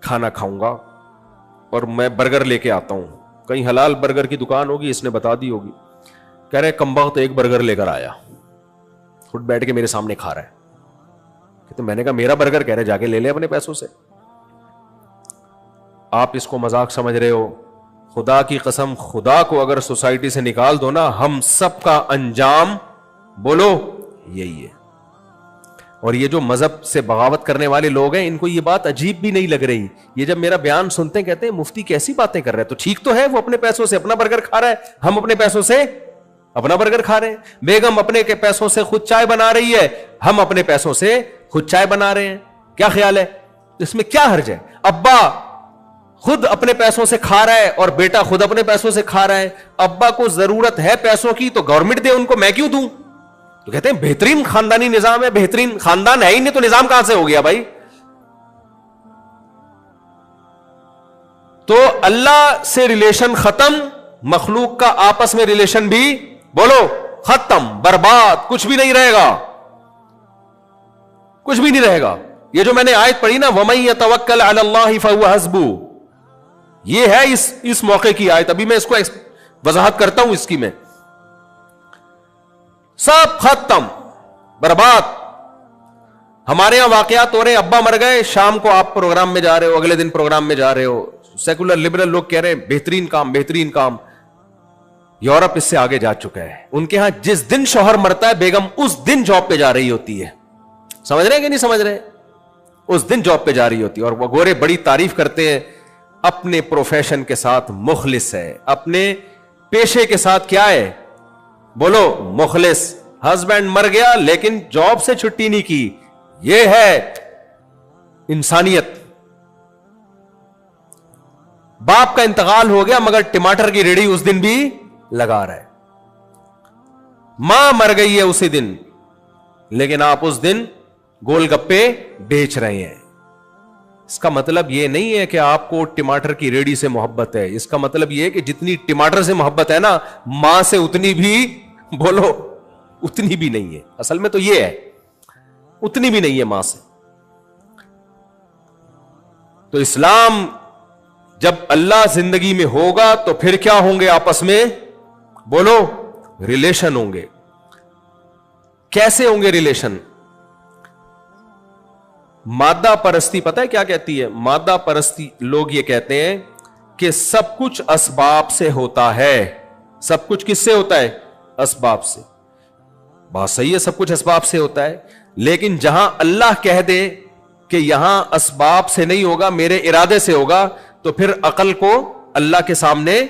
کھانا کھاؤں گا اور میں برگر لے کے آتا ہوں, کہیں حلال برگر کی دکان ہوگی, اس نے بتا دی ہوگی, کہہ رہے کمبخت ایک برگر لے کر آیا, خود بیٹھ کے میرے سامنے کھا رہا ہے. تو میں نے کہا میرا برگر, کہہ رہے جا کے لے لے اپنے پیسوں سے. آپ اس کو مذاق سمجھ رہے ہو؟ خدا کی قسم, خدا کو اگر سوسائٹی سے نکال دو نا, ہم سب کا انجام بولو یہی ہے. اور یہ جو مذہب سے بغاوت کرنے والے لوگ ہیں, ان کو یہ بات عجیب بھی نہیں لگ رہی. یہ جب میرا بیان سنتے ہیں کہتے ہیں مفتی کیسی باتیں کر رہے ہیں. تو ٹھیک تو ہے, وہ اپنے پیسوں سے اپنا برگر کھا رہا ہے, ہم اپنے پیسوں سے اپنا برگر کھا رہے ہیں. بیگم اپنے کے پیسوں سے خود چائے بنا رہی ہے, ہم اپنے پیسوں سے خود چائے بنا رہے ہیں. کیا خیال ہے اس میں, کیا حرج ہے؟ ابا خود اپنے پیسوں سے کھا رہا ہے اور بیٹا خود اپنے پیسوں سے کھا رہا ہے. ابا کو ضرورت ہے پیسوں کی تو گورنمنٹ دے ان کو, میں کیوں دوں؟ تو کہتے ہیں بہترین خاندانی نظام ہے. بہترین خاندان ہے ہی نہیں تو نظام کہاں سے ہو گیا بھائی؟ تو اللہ سے ریلیشن ختم, مخلوق کا آپس میں ریلیشن بھی بولو ختم, برباد, کچھ بھی نہیں رہے گا, کچھ بھی نہیں رہے گا. یہ جو میں نے آیت پڑھی نا, وَمَن يَتَوَكَّلْ عَلَى اللَّهِ فَهُوَ حَسْبُهُ, یہ ہے اس موقع کی آیت. ابھی میں اس کو وضاحت کرتا ہوں اس کی. میں سب ختم, برباد. ہمارے یہاں واقعات ہو رہے ہیں, ابا مر گئے, شام کو آپ پروگرام میں جا رہے ہو, اگلے دن پروگرام میں جا رہے ہو. سیکولر لبرل لوگ کہہ رہے ہیں بہترین کام, بہترین کام. یورپ اس سے آگے جا چکا ہے. ان کے ہاں جس دن شوہر مرتا ہے, بیگم اس دن جاب پہ جا رہی ہوتی ہے. سمجھ رہے ہیں کہ نہیں سمجھ رہے؟ اس دن جاب پہ جا رہی ہوتی ہے. اور وہ گورے بڑی تعریف کرتے ہیں, اپنے پروفیشن کے ساتھ مخلص ہے, اپنے پیشے کے ساتھ کیا ہے بولو مخلص. ہسبینڈ مر گیا لیکن جاب سے چھٹی نہیں کی, یہ ہے انسانیت. باپ کا انتقال ہو گیا مگر ٹماٹر کی ریڑھی اس دن بھی لگا رہا ہے. ماں مر گئی ہے اسی دن, لیکن آپ اس دن گول گپے بیچ رہے ہیں. اس کا مطلب یہ نہیں ہے کہ آپ کو ٹماٹر کی ریڑھی سے محبت ہے. اس کا مطلب یہ ہے کہ جتنی ٹماٹر سے محبت ہے نا, ماں سے اتنی بھی بولو اتنی بھی نہیں ہے. اصل میں تو یہ ہے, اتنی بھی نہیں ہے ماں سے. تو اسلام جب اللہ زندگی میں ہوگا تو پھر کیا ہوں گے آپس میں بولو ریلیشن ہوں گے. کیسے ہوں گے ریلیشن؟ مادہ پرستی پتہ ہے کیا کہتی ہے؟ مادہ پرستی لوگ یہ کہتے ہیں کہ سب کچھ اسباب سے ہوتا ہے. سب کچھ کس سے ہوتا ہے؟ اسباب سے. بات صحیح ہے, سب کچھ اسباب سے ہوتا ہے. لیکن جہاں اللہ کہہ دے کہ یہاں اسباب سے نہیں ہوگا, میرے ارادے سے ہوگا, تو پھر عقل کو اللہ کے سامنے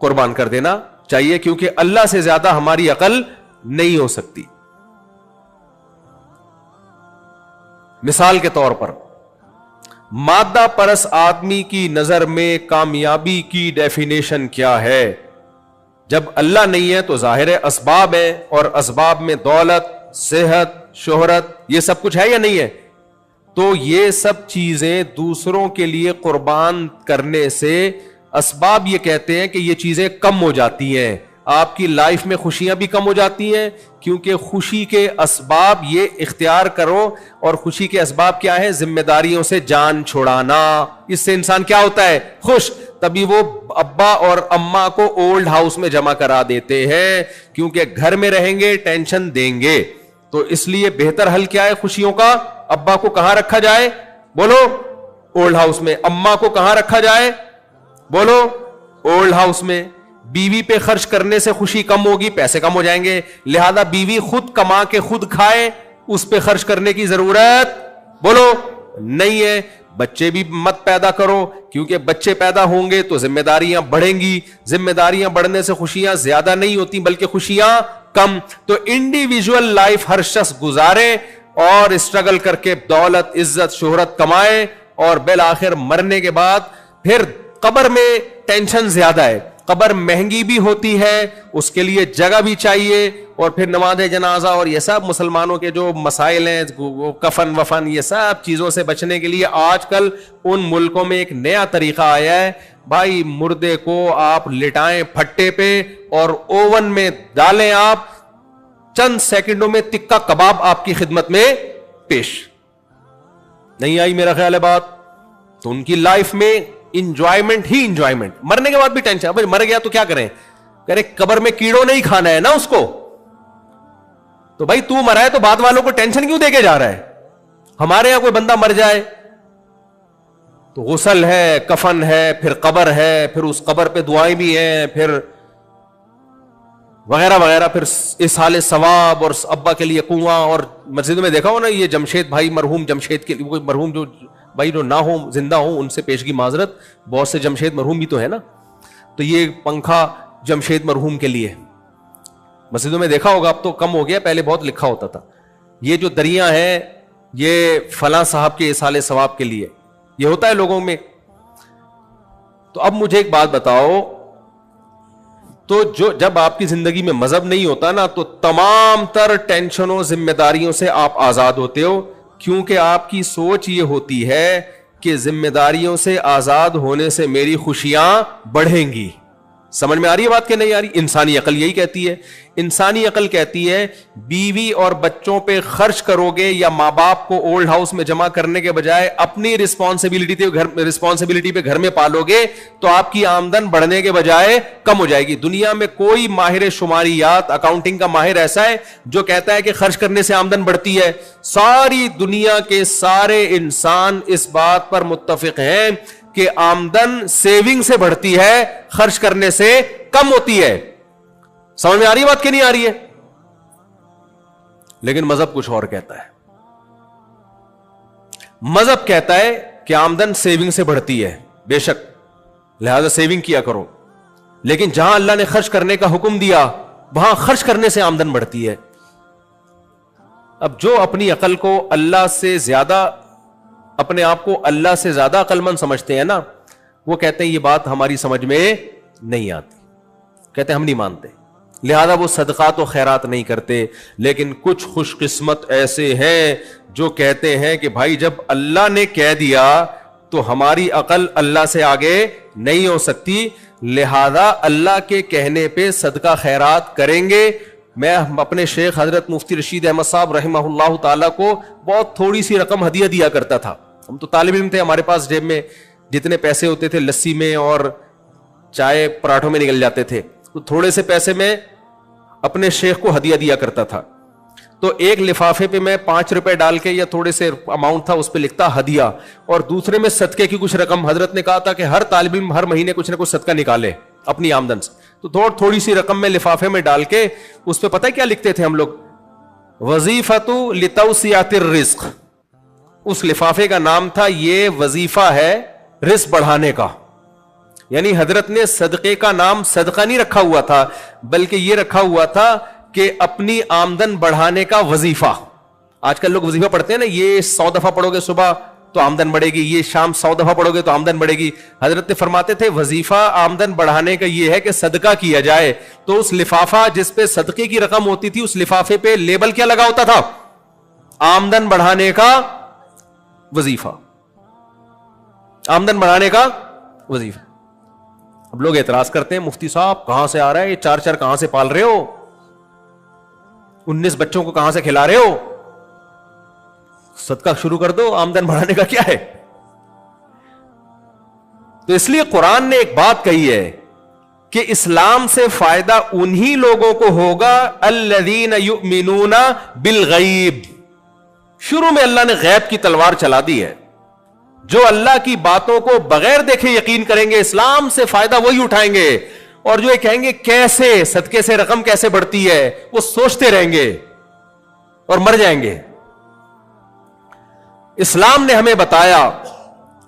قربان کر دینا چاہیے, کیونکہ اللہ سے زیادہ ہماری عقل نہیں ہو سکتی. مثال کے طور پر, مادہ پرس آدمی کی نظر میں کامیابی کی ڈیفینیشن کیا ہے؟ جب اللہ نہیں ہے تو ظاہر ہے اسباب ہے, اور اسباب میں دولت, صحت, شہرت, یہ سب کچھ ہے یا نہیں ہے؟ تو یہ سب چیزیں دوسروں کے لیے قربان کرنے سے اسباب یہ کہتے ہیں کہ یہ چیزیں کم ہو جاتی ہیں. آپ کی لائف میں خوشیاں بھی کم ہو جاتی ہیں, کیونکہ خوشی کے اسباب یہ اختیار کرو. اور خوشی کے اسباب کیا ہے؟ ذمہ داریوں سے جان چھڑانا. اس سے انسان کیا ہوتا ہے؟ خوش. تبھی وہ ابا اور اماں کو اولڈ ہاؤس میں جمع کرا دیتے ہیں, کیونکہ گھر میں رہیں گے ٹینشن دیں گے. تو اس لیے بہتر حل کیا ہے خوشیوں کا؟ ابا کو کہاں رکھا جائے بولو اولڈ ہاؤس میں. اماں کو کہاں رکھا جائے بولو اولڈ ہاؤس میں. بیوی پہ خرچ کرنے سے خوشی کم ہوگی, پیسے کم ہو جائیں گے. لہذا بیوی خود کما کے خود کھائے, اس پہ خرچ کرنے کی ضرورت بولو نہیں ہے. بچے بھی مت پیدا کرو, کیونکہ بچے پیدا ہوں گے تو ذمہ داریاں بڑھیں گی. ذمہ داریاں بڑھنے سے خوشیاں زیادہ نہیں ہوتی بلکہ خوشیاں کم. تو انڈیویجول لائف ہر شخص گزارے اور اسٹرگل کر کے دولت, عزت, شہرت کمائے, اور بالآخر مرنے کے بعد پھر قبر میں ٹینشن زیادہ ہے. قبر مہنگی بھی ہوتی ہے, اس کے لیے جگہ بھی چاہیے, اور پھر نماز جنازہ اور یہ سب مسلمانوں کے جو مسائل ہیں, کفن وفن, یہ سب چیزوں سے بچنے کے لیے آج کل ان ملکوں میں ایک نیا طریقہ آیا ہے. بھائی مردے کو آپ لٹائیں پھٹے پہ اور اوون میں ڈالیں, آپ چند سیکنڈوں میں تکا کباب آپ کی خدمت میں پیش. نہیں آئی میرا خیال ہے بات؟ تو ان کی لائف میں انجوائمنٹ ہی انجوائمنٹ, مرنے کے بعد بھی ٹینشن. اب مر گیا تو کیا کریں, کہہ رہے قبر میں کیڑوں نہیں کھانا ہے نا اس کو. تو بھائی تو مرا ہے تو بعد والوں کو ٹینشن کیوں دے کے جا رہا ہے. ہمارے یہاں کوئی بندہ مر جائے تو غسل ہے, کفن ہے, پھر قبر ہے, پھر اس قبر پہ دعائیں بھی ہیں, پھر وغیرہ وغیرہ, پھر اصحال ثواب, اور ابا کے لیے کنواں. اور مسجدوں میں دیکھا ہو نا یہ جمشید بھائی, مرحوم جمشید کے لیے, مرحوم جو بھائی جو نہ ہو زندہ ہوں ان سے پیشگی معذرت, بہت سے جمشید مرحوم بھی تو ہے نا, تو یہ پنکھا جمشید مرحوم کے لیے. مسجدوں میں دیکھا ہوگا, اب تو کم ہو گیا, پہلے بہت لکھا ہوتا تھا. یہ جو دریاں ہیں یہ فلاں صاحب کے اصحال ثواب کے لیے, یہ ہوتا ہے لوگوں میں. تو اب مجھے ایک بات بتاؤ, تو جب آپ کی زندگی میں مذہب نہیں ہوتا نا, تو تمام تر ٹینشنوں ذمہ داریوں سے آپ آزاد ہوتے ہو, کیونکہ آپ کی سوچ یہ ہوتی ہے کہ ذمہ داریوں سے آزاد ہونے سے میری خوشیاں بڑھیں گی. سمجھ میں آ رہی ہے بات کہ نہیں آ رہی؟ انسانی عقل یہی کہتی ہے. انسانی عقل کہتی ہے بیوی اور بچوں پہ خرچ کرو گے یا ماں باپ کو اولڈ ہاؤس میں جمع کرنے کے بجائے اپنی رسپانسبلٹی پہ گھر میں پالو گے تو آپ کی آمدن بڑھنے کے بجائے کم ہو جائے گی. دنیا میں کوئی ماہر شماریات, اکاؤنٹنگ کا ماہر ایسا ہے جو کہتا ہے کہ خرچ کرنے سے آمدن بڑھتی ہے؟ ساری دنیا کے سارے انسان اس بات پر متفق ہیں کہ آمدن سیونگ سے بڑھتی ہے, خرچ کرنے سے کم ہوتی ہے. سمجھ میں آ رہی ہے بات کہ نہیں آ رہی ہے؟ لیکن مذہب کچھ اور کہتا ہے. مذہب کہتا ہے کہ آمدن سیونگ سے بڑھتی ہے, بے شک, لہذا سیونگ کیا کرو, لیکن جہاں اللہ نے خرچ کرنے کا حکم دیا وہاں خرچ کرنے سے آمدن بڑھتی ہے. اب جو اپنی عقل کو اللہ سے زیادہ, اپنے آپ کو اللہ سے زیادہ عقل مند سمجھتے ہیں نا, وہ کہتے ہیں یہ بات ہماری سمجھ میں نہیں آتی, کہتے ہیں ہم نہیں مانتے, لہذا وہ صدقات و خیرات نہیں کرتے. لیکن کچھ خوش قسمت ایسے ہیں جو کہتے ہیں کہ بھائی جب اللہ نے کہہ دیا تو ہماری عقل اللہ سے آگے نہیں ہو سکتی, لہذا اللہ کے کہنے پہ صدقہ خیرات کریں گے. میں اپنے شیخ حضرت مفتی رشید احمد صاحب رحمہ اللہ تعالیٰ کو بہت تھوڑی سی رقم ہدیہ دیا کرتا تھا. ہم تو طالب علم تھے, ہمارے پاس جیب میں جتنے پیسے ہوتے تھے لسی میں اور چائے پراٹھوں میں نکل جاتے تھے, تو تھوڑے سے پیسے میں اپنے شیخ کو ہدیہ دیا کرتا تھا. تو ایک لفافے پہ میں 5 روپے ڈال کے, یا تھوڑے سے اماؤنٹ تھا, اس پہ لکھتا ہدیہ, اور دوسرے میں صدقے کی کچھ رقم. حضرت نے کہا تھا کہ ہر طالب علم ہر مہینے کچھ نہ کچھ صدقہ نکالے اپنی آمدن سے. تو تھوڑی سی رقم میں لفافے میں ڈال کے اس پہ پتہ ہے کیا لکھتے تھے ہم لوگ؟ وظیفۃ لتوسعۃ الرزق. اس لفافے کا نام تھا یہ وظیفہ ہے رزق بڑھانے کا. یعنی حضرت نے صدقے کا نام صدقہ نہیں رکھا ہوا تھا, بلکہ یہ رکھا ہوا تھا کہ اپنی آمدن بڑھانے کا وظیفہ. آج کل لوگ وظیفہ پڑھتے ہیں نا, یہ 100 دفعہ پڑھو گے صبح تو آمدن بڑھے گی, یہ شام 100 دفعہ پڑھو گے تو آمدن بڑھے گی. حضرت نے فرماتے تھے وظیفہ آمدن بڑھانے کا یہ ہے کہ صدقہ کیا جائے. تو اس لفافہ جس پہ صدقے کی رقم ہوتی تھی, اس لفافے پہ لیبل کیا لگا ہوتا تھا؟ آمدن بڑھانے کا وظیفہ, آمدن بڑھانے کا وظیفہ. اب لوگ اعتراض کرتے ہیں مفتی صاحب کہاں سے آ رہا ہے یہ 4 کہاں سے پال رہے ہو, 19 بچوں کو کہاں سے کھلا رہے ہو, صدقہ شروع کر دو, آمدن بڑھانے کا کیا ہے؟ تو اس لیے قرآن نے ایک بات کہی ہے کہ اسلام سے فائدہ انہی لوگوں کو ہوگا الذین یؤمنون بالغیب. شروع میں اللہ نے غیب کی تلوار چلا دی ہے. جو اللہ کی باتوں کو بغیر دیکھے یقین کریں گے, اسلام سے فائدہ وہی اٹھائیں گے. اور جو یہ کہیں گے کیسے صدقے سے رقم کیسے بڑھتی ہے, وہ سوچتے رہیں گے اور مر جائیں گے. اسلام نے ہمیں بتایا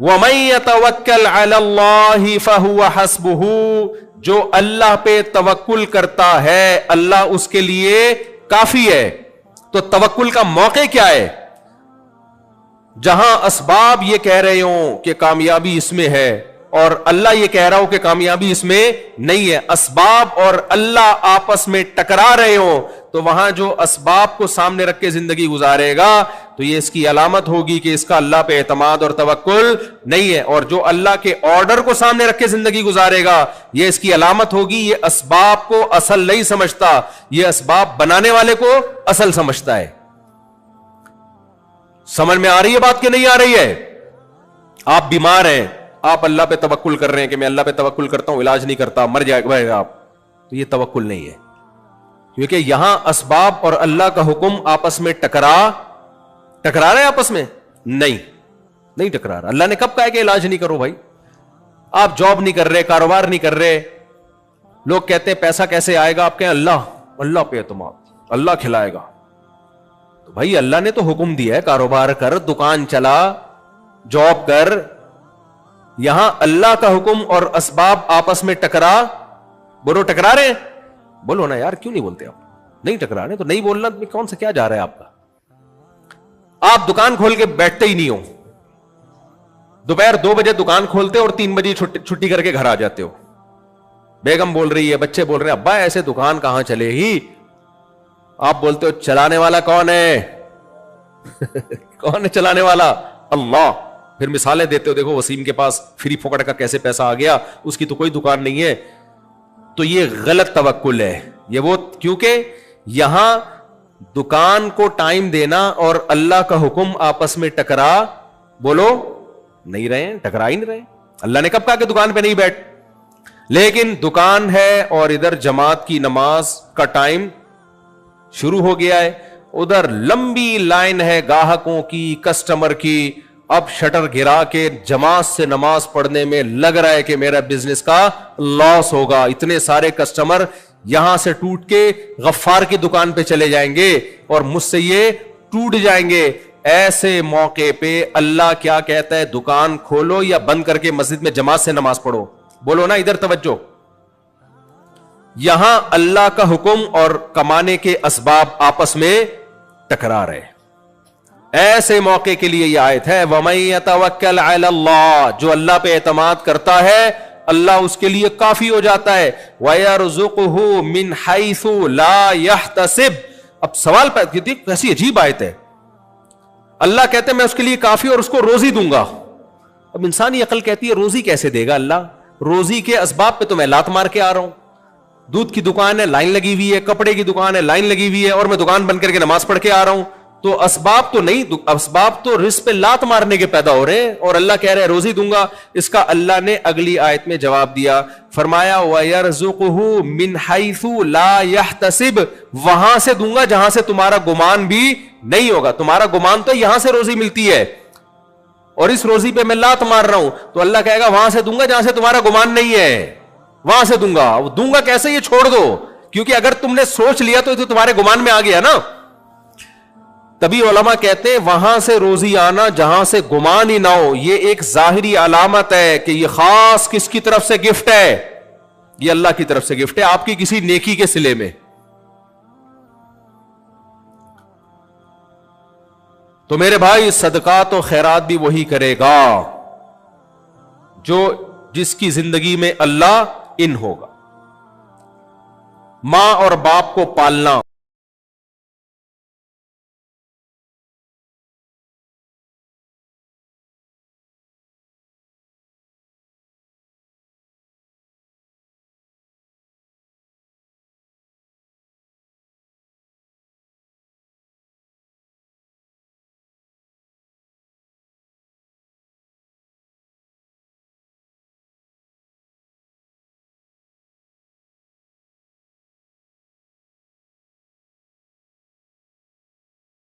وَمَن يَتَوَكَّلْ عَلَى اللَّهِ فَهُوَ حَسْبُهُ, جو اللہ پہ توکل کرتا ہے اللہ اس کے لیے کافی ہے. تو توکل کا موقع کیا ہے؟ جہاں اسباب یہ کہہ رہے ہوں کہ کامیابی اس میں ہے اور اللہ یہ کہہ رہا ہو کہ کامیابی اس میں نہیں ہے, اسباب اور اللہ آپس میں ٹکرا رہے ہوں, تو وہاں جو اسباب کو سامنے رکھ کے زندگی گزارے گا تو یہ اس کی علامت ہوگی کہ اس کا اللہ پہ اعتماد اور توکل نہیں ہے. اور جو اللہ کے آرڈر کو سامنے رکھ کے زندگی گزارے گا یہ اس کی علامت ہوگی یہ اسباب کو اصل نہیں سمجھتا, یہ اسباب بنانے والے کو اصل سمجھتا ہے. سمجھ میں آ رہی ہے بات کہ نہیں آ رہی ہے؟ آپ بیمار ہیں, آپ اللہ پہ توکل کر رہے ہیں کہ میں اللہ پہ توکل کرتا ہوں, علاج نہیں کرتا, مر جائے گا آپ, تو یہ توکل نہیں ہے. کیونکہ یہاں اسباب اور اللہ کا حکم آپس میں ٹکرا رہے ہیں آپس میں, نہیں ٹکرا رہا. اللہ نے کب کہا کہ علاج نہیں کرو بھائی؟ آپ جاب نہیں کر رہے, کاروبار نہیں کر رہے, لوگ کہتے ہیں پیسہ کیسے آئے گا, آپ کہیں اللہ پہ اعتماد, اللہ کھلائے گا. تو بھائی اللہ نے تو حکم دیا ہے کاروبار کر, دکان چلا, جاب کر. یہاں اللہ کا حکم اور اسباب آپس میں بولو ٹکرا رہے ہیں؟ بولو نا یار, کیوں نہیں بولتے آپ؟ نہیں ٹکرا رہے تو نہیں بولنا, کون سا کیا جا رہا ہے آپ کا؟ آپ دکان کھول کے بیٹھتے ہی نہیں ہو, دوپہر 2 بجے دکان کھولتے اور 3 بجے چھٹی کر کے گھر آ جاتے ہو. بیگم بول رہی ہے, بچے بول رہے ہیں, ابا ایسے دکان کہاں چلے گی؟ آپ بولتے ہو چلانے والا کون ہے؟ کون ہے چلانے والا؟ اللہ. پھر مثالیں دیتے ہو, دیکھو وسیم کے پاس فری پھوکٹ کا کیسے پیسہ آ گیا, اس کی تو کوئی دکان نہیں ہے. تو یہ غلط توکل ہے. یہ وہ, کیونکہ یہاں دکان کو ٹائم دینا اور اللہ کا حکم آپس میں بولو نہیں رہے, ٹکرا ہی نہیں رہے. اللہ نے کب کہا کہ دکان پہ نہیں بیٹھ؟ لیکن دکان ہے اور ادھر جماعت کی نماز کا ٹائم شروع ہو گیا ہے, ادھر لمبی لائن ہے گاہکوں کی, کسٹمر کی. اب شٹر گرا کے جماعت سے نماز پڑھنے میں لگ رہا ہے کہ میرا بزنس کا لاس ہوگا, اتنے سارے کسٹمر یہاں سے ٹوٹ کے غفار کی دکان پہ چلے جائیں گے اور مجھ سے یہ ٹوٹ جائیں گے. ایسے موقع پہ اللہ کیا کہتا ہے؟ دکان کھولو یا بند کر کے مسجد میں جماعت سے نماز پڑھو. بولو نا, ادھر توجہ. یہاں اللہ کا حکم اور کمانے کے اسباب آپس میں ٹکرا رہے. ایسے موقع کے لیے یہ آیت ہے, وَمَن يَتَوَكَّلْ عَلَى اللَّهِ, جو اللہ پہ اعتماد کرتا ہے اللہ اس کے لیے کافی ہو جاتا ہے. وَيَرْزُقُهُ مِنْ حَيْثُ لَا يَحْتَسِبْ. اب سوال پیدا, کیسی عجیب آیت ہے. اللہ کہتے ہیں میں اس کے لیے کافی اور اس کو روزی دوں گا. اب انسانی عقل کہتی ہے روزی کیسے دے گا اللہ؟ روزی کے اسباب پہ تو میں لات مار کے آ رہا ہوں. دودھ کی دکان ہے, لائن لگی ہوئی ہے, کپڑے کی دکان ہے, لائن لگی ہوئی ہے, اور میں دکان بند کر کے نماز پڑھ کے آ رہا ہوں. تو اسباب تو نہیں, اسباب تو رزق پہ لات مارنے کے پیدا ہو رہے ہیں, اور اللہ کہہ رہے ہیں روزی دوں گا. اس کا اللہ نے اگلی آیت میں جواب دیا, فرمایا وَيَرْزُقُهُ مِنْ حَيْثُ لَا يَحْتَسِبْ, وہاں سے دوں گا جہاں سے تمہارا گمان بھی نہیں ہوگا. تمہارا گمان تو یہاں سے روزی ملتی ہے اور اس روزی پہ میں لات مار رہا ہوں, تو اللہ کہے گا وہاں سے دوں گا جہاں سے تمہارا گمان نہیں ہے, وہاں سے دوں گا. دوں گا کیسے, یہ چھوڑ دو, کیونکہ اگر تم نے سوچ لیا تو تمہارے گمان میں آ گیا نا. تبھی علماء کہتے ہیں وہاں سے روزی آنا جہاں سے گمان ہی نہ ہو, یہ ایک ظاہری علامت ہے کہ یہ خاص کس کی طرف سے گفٹ ہے؟ یہ اللہ کی طرف سے گفٹ ہے, آپ کی کسی نیکی کے صلے میں. تو میرے بھائی صدقات و خیرات بھی وہی کرے گا جس کی زندگی میں اللہ ان ہوگا. ماں اور باپ کو پالنا